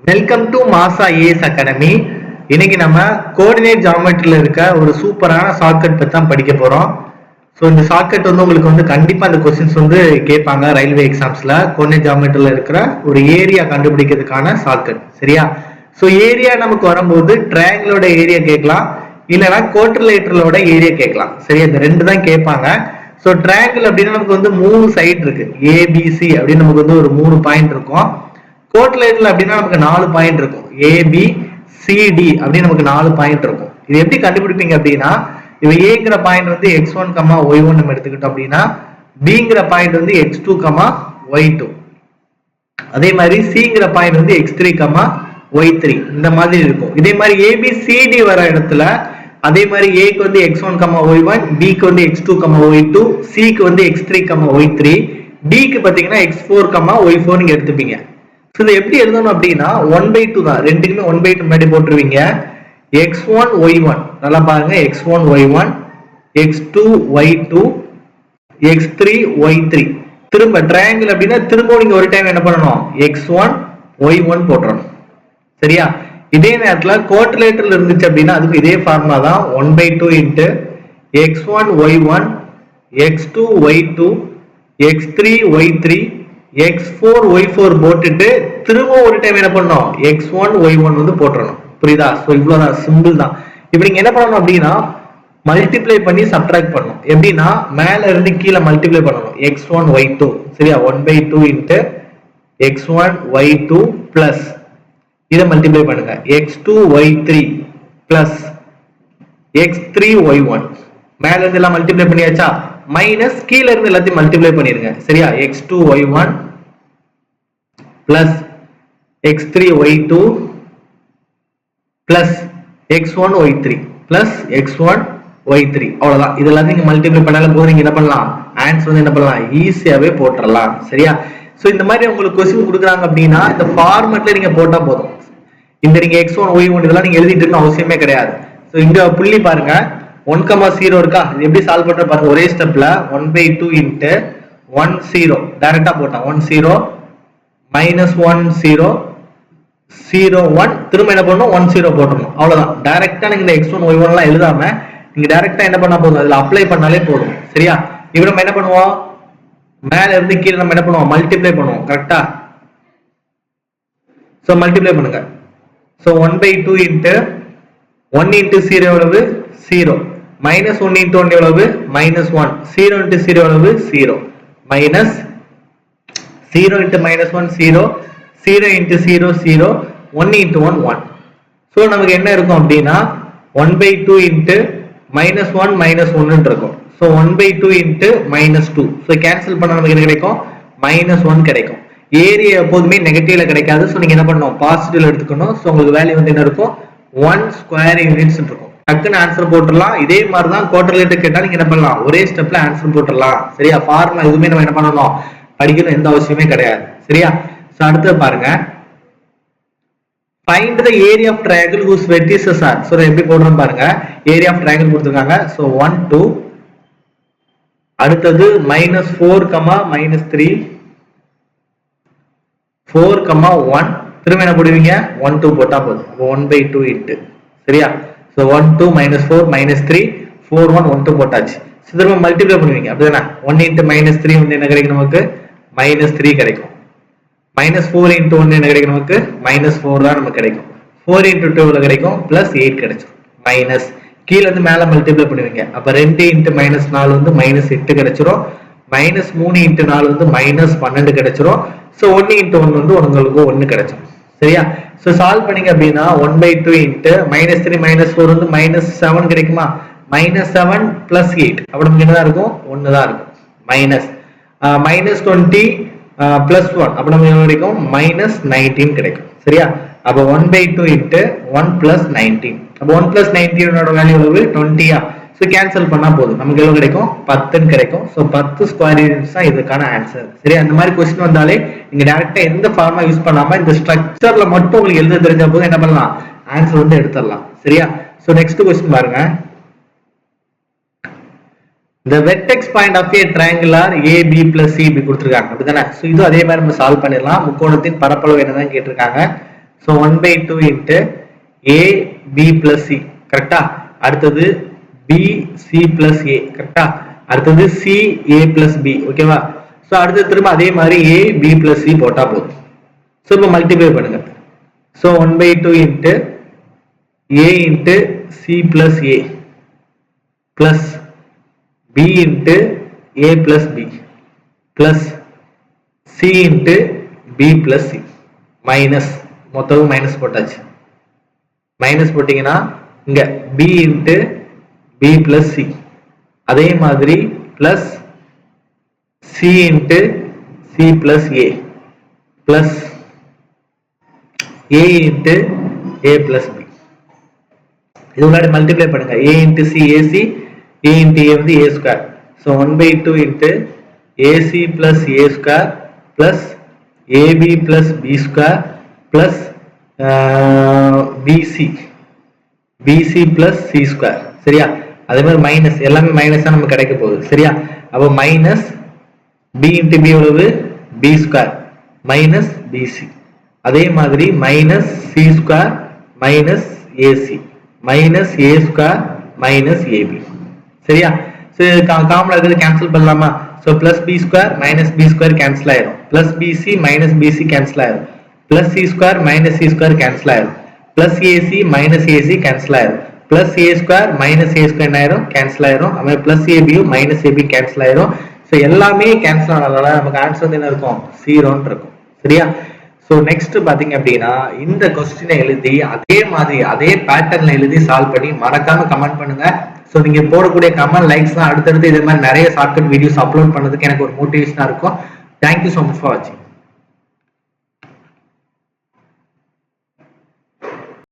Welcome to மாசா as academy. இன்னைக்கு நம்ம கோஆர்டினேட் ஜியோமெட்ரியில இருக்க ஒரு சூப்பரான ஷார்ட்கட் பத்தி தான் படிக்க போறோம். ஸோ இந்த ஷார்ட்கட் உங்களுக்கு கண்டிப்பா அந்த கொஸ்டின்ஸ் கேட்பாங்க ரயில்வே எக்ஸாம்ஸ்ல. கோஆர்டினேட் ஜியோமெட்ரியில இருக்கிற ஒரு ஏரியா கண்டுபிடிக்கிறதுக்கான ஷார்ட்கட். சரியா? ஸோ ஏரியா நமக்கு வரும்போது ட்ரையாங்கிளோட ஏரியா கேட்கலாம், இல்லைன்னா கோட்ரிலேட்டரலோட ஏரியா கேட்கலாம். சரியா? இந்த ரெண்டு தான் கேட்பாங்க. ஸோ ட்ரையாங்கிள் அப்படின்னா நமக்கு 3 சைடு இருக்கு. ஏபிசி அப்படின்னு நமக்கு ஒரு 3 பாயிண்ட் இருக்கும். கோட்ரிலேட்டரல் அப்படின்னா நமக்கு 4 பாயிண்ட் இருக்கும். ஏபி சிடி அப்படின்னு நமக்கு 4 பாயிண்ட் இருக்கும். இது எப்படி கண்டுபிடிப்பீங்க அப்படின்னா, இவ ஏங்கிற பாயிண்ட் x1, y1 நம்ம எடுத்துக்கிட்டோம் அப்படின்னா, பிங்கிற பாயிண்ட் x2, y2. அதே மாதிரி சிங்கிற பாயிண்ட் x3, y3 இந்த மாதிரி இருக்கும். இதே மாதிரி ஏபிசிடி வர இடத்துல அதே மாதிரி ஏக்கு x1, y1, பிக்கு x2, y2, சிக்கு x3, y3, டிக்கு பாத்தீங்கன்னா x4, y4 நீங்க எடுத்துப்பீங்க. இதை எப்படி எழுதணும் அப்படின்னா 1/2 தான். ரெண்டுக்குமே 1/2 முன்னாடி போட்டுருவீங்க. x1 y1 நல்லா பாருங்க, x1 y1, x2 y2, x3 y3. திரும்ப ட்ரையாங்கிள் அப்படின்னா திரும்ப நீங்க ஒரு டைம் என்ன பண்ணணும், x1 y1 போட்டுறணும். சரியா? இதே நேரத்துல கோட்ரிலேட்டரல் இருந்துச்சு அப்படின்னா அதுக்கு இதே ஃபார்முலா தான். 1/2 into x1 y1, x2 y2, x3 y3, x4 y4 போட்டுட்டு திரும்ப ஒரு டைம் என்ன பண்ணணும், x1 y1 போட்டுறணும். புரியுதா? சோ இவ்வளவுதான், சிம்பிள் தான். இப்போ நீங்க என்ன பண்ணணும் அப்படின்னா மல்டிப்ளை பண்ணி சப்ட்ராக்ட் பண்ணணும். எப்படின்னா மேல இருந்து கீழே மல்டிப்ளை பண்ணணும். x1 y2. சரியா? 1/2 இன்ட்டு x1 y2 பிளஸ் இதை மல்டிப்ளை பண்ணுங்க x2 y3 plus x3 y1. மேல இருந்து எல்லாம் மல்டிப்ளை பண்ணியாச்சா? மைனஸ் கீழ இருந்து எல்லாத்தையும் மல்டிப்ளை பண்ணிருங்க. சரியா? x2 y1 plus x3 y2 plus x1 y3 plus x1 y3. அவ்வளவுதான். இது எல்லாத்தையும் நீங்க மல்டிப்ளை பண்ணாலும் போது நீங்க என்ன பண்ணலாம், ஆன்சர் என்ன பண்ணலாம், ஈஸியாவே போட்டுடலாம். சரியா? சோ இந்த மாதிரி உங்களுக்கு கொஸ்டின் கொடுக்குறாங்க அப்படின்னா இந்த ஃபார்மட்ல நீங்க போட்டா போதும். இந்த நீங்க x1 y1 இதெல்லாம் நீங்க எழுதிட்டு இருக்க அவசியமே கிடையாது. சோ இங்க புள்ளி பாருங்க 1,0 இருக்கா? இது எப்படி சால்வ் பண்ற பாருங்க. ஒரே ஸ்டெப்ல 1/2 இன்ட்டு 1 0 டைரக்டா போட்டான். 1 0 மைனஸ் 1 0 0 1 திரும்ப என்ன பண்ணணும், 1 0 போட்டணும். அவ்வளவுதான். டைரக்டா நீங்க இந்த x1 y1 எல்லாம் எழுதாம நீங்க டைரக்டா என்ன பண்ணா போதும், அதுல அப்ளை பண்ணாலே போதும். சரியா? இப்போ நம்ம என்ன பண்ணுவோம், மேல இருந்து கீழே நம்ம என்ன பண்ணுவோம், மல்டிப்ளை பண்ணுவோம். கரெக்டா? சோ மல்டிப்ளை பண்ணுங்க. சோ 1/2 இன்ட்டு 1 இன்ட்டு 0 எவ்வளவு, 0. மைனஸ் 1 இன்ட்டு 1 எவ்வளவு, மைனஸ் 1. 0 இன்ட்டு 0 எவ்வளவு, 0. Minus 0 into minus 1 0, 0 into 0 0, 1 into 1 1. So நமக்கு என்ன இருக்கும் அப்படின்னா 1/2 இன்ட்டு மைனஸ் 1 மைனஸ் 1 இருக்கும். So 1/2 into minus 2. So cancel பண்ண நமக்கு என்ன கிடைக்கும், மைனஸ் 1 கிடைக்கும். ஏரியா எப்போதுமே நெகட்டிவ்ல கிடைக்காது. ஸோ நீங்க என்ன பண்ணணும், பாசிட்டிவ்ல எடுத்துக்கணும். ஸோ உங்களுக்கு வேல்யூ என்ன இருக்கும், 1 ஸ்கொயர் யூனிட்ஸ் இருக்கும். டக்குன்னு ஆன்சர் போட்டுடலாம். இதே மாதிரி தான் கோட்ரிலேட்டர் கேட்டா நீங்க என்ன பண்ணலாம், ஒரே ஸ்டெப்ல ஆன்சர் போட்டுடலாம். சரியா? ஃபார்முலா எதுவுமே நம்ம என்ன பண்ணணும், படிக்கணும் எந்த அவசியமே கிடையாது. சரியா? சோ அடுத்து பாருங்க, find the area of triangle whose vertices are. So எப்படி போடுறோம் பாருங்க. ஏரியா ஆஃப் ட்ரையாங்கிள் கொடுத்திருக்காங்க. சோ 1 2. அடுத்தது -4, -3, 4, 1. திரும்ப என்ன போடுவீங்க, 1 2 போட்டா போதும். 1/2 இன்ட்டு. சரியா? So 1 2 -4 -3 4 1 1 2 போட்டாச்சு. திரும்ப மல்டிப்ளை பண்ணுவீங்க. அப்படிதானே? 1 இன்ட்டு -3 என்ன கிடைக்கும் நமக்கு, -3 கிடைக்கும். -4 இன்ட்டு 1 என்ன கிடைக்கும் நமக்கு, -4 தான் நமக்கு கிடைக்கும். 4 இன்ட்டு 2 கிடைக்கும், +8 கிடைச்சிடும். மைனஸ் கீழ இருந்து மேல மல்டிப்ளை பண்ணுவீங்க. அப்ப 2 இன்ட்டு -4 -8 கிடைச்சிரும். -3 இன்ட்டு 4 -12 கிடைச்சிரும். ஸோ 1 இன்ட்டு 1 உங்களுக்கு 1 கிடைச்சிடும். சரியா? சோ சால்வ் பண்ணீங்க அப்படின்னா 1/2 இன்ட்டு -3 -4 -7 கிடைக்குமா, -7 +8 அப்ப நமக்கு என்னதான் இருக்கும், 1 தான் இருக்கும். மைனஸ் -20 +1 அப்ப நமக்கு என்ன கிடைக்கும், -19 கிடைக்கும். சரியா? அப்ப 1/2 இன்ட்டு 1 + 19. அப்ப 1 + 19 வேல்யூ எவ்வளவு, 20. சோ கேன்சல் பண்ணா போதும். நமக்கு எவ்வளவு கிடைக்கும், 10 கிடைக்கும். சோ 10 ஸ்கொயர் யூனிட்ஸ் தான் இதுக்கான ஆன்சர். சரி? அந்த மாதிரி क्वेश्चन வந்தாலே நீங்க டைரக்டா எந்த ஃபார்முலா யூஸ் பண்ணாம இந்த ஸ்ட்ரக்சர்ல மட்டும் உங்களுக்கு எழுத தெரிஞ்சா போதும் என்ன பண்ணலாம், ஆன்சர் எடுத்துடலாம். சரியா? சோ நெக்ஸ்ட் क्वेश्चन பாருங்க. The vertex point of a triangle are AB plus CB கொடுத்திருக்காங்க. அப்படிதானே? சோ இது அதே மாதிரி நம்ம சால்வ் பண்ணிடலாம். முக்கோணத்தின் பரப்பளவு என்னதான் கேட்டிருக்காங்க. So 1/2 into AB plus C கரெக்டா, அடுத்தது BC பிளஸ் ஏ கரெக்டா, அடுத்தது CA பிளஸ் பி ஓகேவா. ஸோ அடுத்து திரும்ப அதே மாதிரி AB பிளஸ் சி போட்டா போதும். ஸோ இப்போ மல்டிப்ளை பண்ணுங்க. So 1/2 into A into C plus A plus B into A plus B plus C into B plus C minus மொத்தம் மைனஸ் போட்டாச்சு. மைனஸ் போட்டீங்கன்னா இங்க B into B plus C, அதே மாதிரி plus C into C plus A plus A into A plus B. இது முன்னாடி multiply பண்ணுங்க. A into C AC, A into A வந்து A square. So 1/2 into AC plus A square plus AB plus B square plus BC plus C square சரியா. அதே மாதிரி minus எல்லாமே minus தான் நமக்கு கிடைக்க போகுது சரியா. அப்போ மைனஸ் பி இன்ட்டு பி எவ்வளவு பி ஸ்கொயர் மைனஸ் பிசி, அதே மாதிரி minus C square minus AC minus A square minus AB சரியா. காமனா இருக்கிறது கேன்சல் பண்ணலாமா. So plus B square minus B square cancel ஆயிரும், plus BC minus BC cancel ஆயிரும், plus C square minus C square cancel ஆயிரும், plus AC minus AC cancel ஆயிரும், plus A square minus A square ஆயிரும் cancel ஆயிரும், அதுமாதிரி plus ஏபியும் minus AB cancel ஆயிரும். So எல்லாமே cancel ஆனதால நமக்கு ஆன்சர் வந்து என்ன இருக்கும் 0ன்னு இருக்கும் சரியா. ஸோ நெக்ஸ்ட் பாத்தீங்க அப்படின்னா இந்த கொஸ்டினை எழுதி அதே மாதிரி அதே பேட்டர்ன்ல எழுதி சால்வ் பண்ணி மறக்காம கமெண்ட் பண்ணுங்க. ஸோ நீங்க போடக்கூடிய கமெண்ட் லைக்ஸ்லாம் அடுத்தடுத்து இதே மாதிரி நிறைய ஷார்ட்கட் வீடியோஸ் அப்லோட் பண்ணதுக்கு எனக்கு ஒரு மோட்டிவேஷனா இருக்கும். தேங்க்யூ ஸோ மச் ஃபார் வாட்சிங்.